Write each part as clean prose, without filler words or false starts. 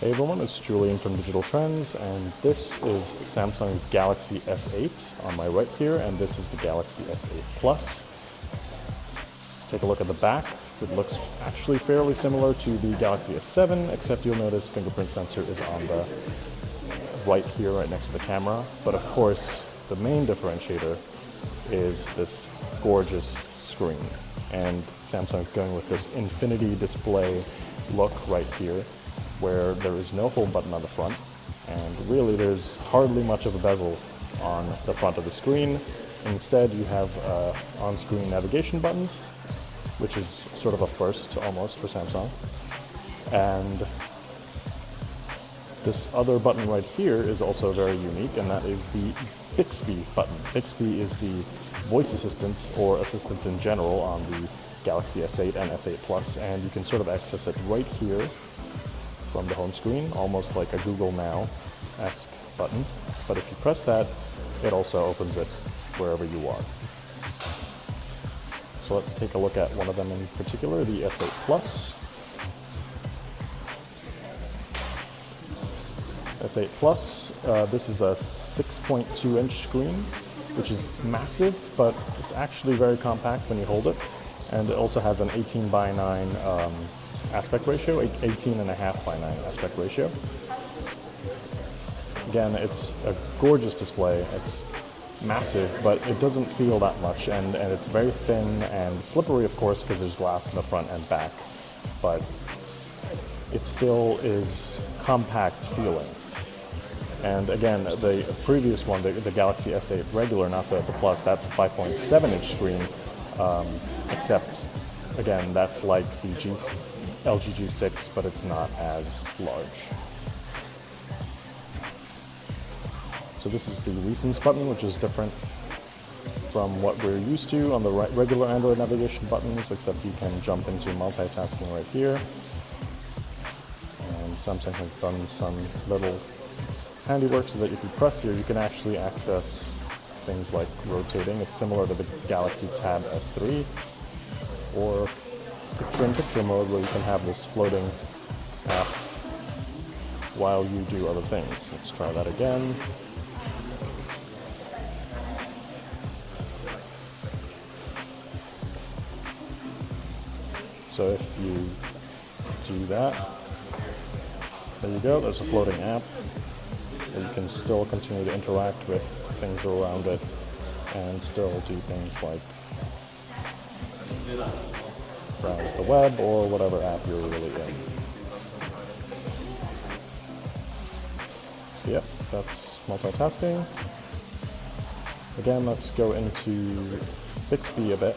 Hey everyone, it's Julian from Digital Trends, and this is Samsung's Galaxy S8 on my right here, and this is the Galaxy S8 Plus. Let's take a look at the back. It looks actually fairly similar to the Galaxy S7, except you'll notice fingerprint sensor is on the right here, right next to the camera. But of course, the main differentiator is this gorgeous screen. And Samsung's going with this infinity display look right here, where there is no home button on the front, and really there's hardly much of a bezel on the front of the screen. Instead, you have on-screen navigation buttons, which is sort of a first almost for Samsung. And this other button right here is also very unique, and that is the Bixby button. Bixby is the voice assistant, or assistant in general, on the Galaxy S8 and S8 Plus, and you can sort of access it right here from the home screen, almost like a Google Now-esque button. But if you press that, it also opens it wherever you are. So let's take a look at one of them in particular, the S8 Plus. S8 Plus, this is a 6.2-inch screen, which is massive, but it's actually very compact when you hold it. And it also has an 18:9 aspect ratio, 18.5:9 aspect ratio. Again, it's a gorgeous display. It's massive, but it doesn't feel that much, and it's very thin and slippery, of course, because there's glass in the front and back, but it still is compact feeling. And again, the previous one, the Galaxy S8 regular, not the Plus, that's a 5.7-inch screen, except, again, that's like the LG G6, but it's not as large. So this is the recents button, which is different from what we're used to on the regular Android navigation buttons, except you can jump into multitasking right here. And Samsung has done some little handiwork so that if you press here, you can actually access things like rotating. It's similar to the Galaxy Tab S3, or picture-in-picture mode, where you can have this floating app while you do other things. Let's try that again. So if you do that, there you go, there's a floating app. You can still continue to interact with things around it and still do things like browse the web or whatever app you're really in. So yeah, that's multitasking. Again, let's go into Bixby a bit.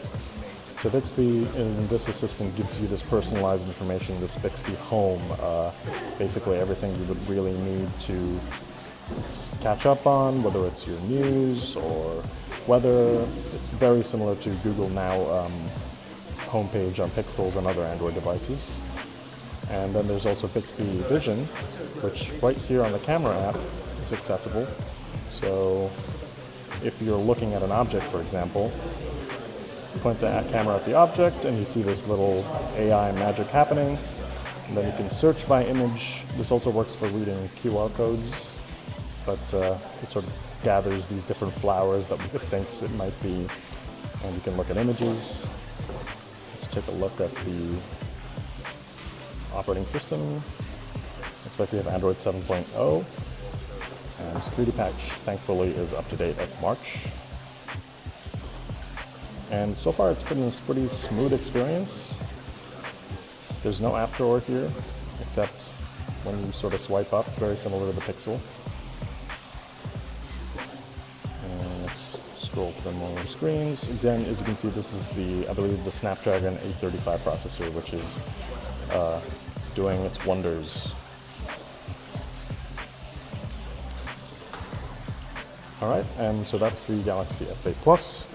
So Bixby in this assistant gives you this personalized information, this Bixby Home, basically everything you would really need to catch up on, whether it's your news or weather. It's very similar to Google Now homepage on Pixels and other Android devices. And then there's also Bixby Vision, which right here on the camera app is accessible. So if you're looking at an object, for example, you point the camera at the object and you see this little AI magic happening, and then you can search by image. This also works for reading QR codes, but it sort of gathers these different flowers that it thinks it might be, and you can look at images. Let's take a look at the operating system. Looks like we have Android 7.0, and security patch, thankfully, is up to date at March. And so far, it's been a pretty smooth experience. There's no app drawer here, except when you sort of swipe up, very similar to the Pixel. And let's scroll to the more screens. Again, as you can see, this is I believe, the Snapdragon 835 processor, which is doing its wonders. All right, and so that's the Galaxy S8 Plus.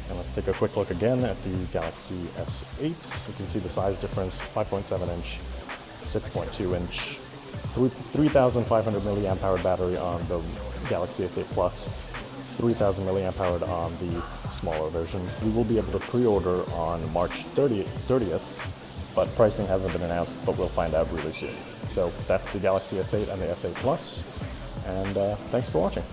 And let's take a quick look again at the Galaxy S8. You can see the size difference, 5.7-inch, 6.2-inch, 3,500 milliamp hour battery on the Galaxy S8 Plus, 3,000 milliamp hour on the smaller version. We will be able to pre-order on March 30th, but pricing hasn't been announced, but we'll find out really soon. So that's the Galaxy S8 and the S8 Plus, and thanks for watching.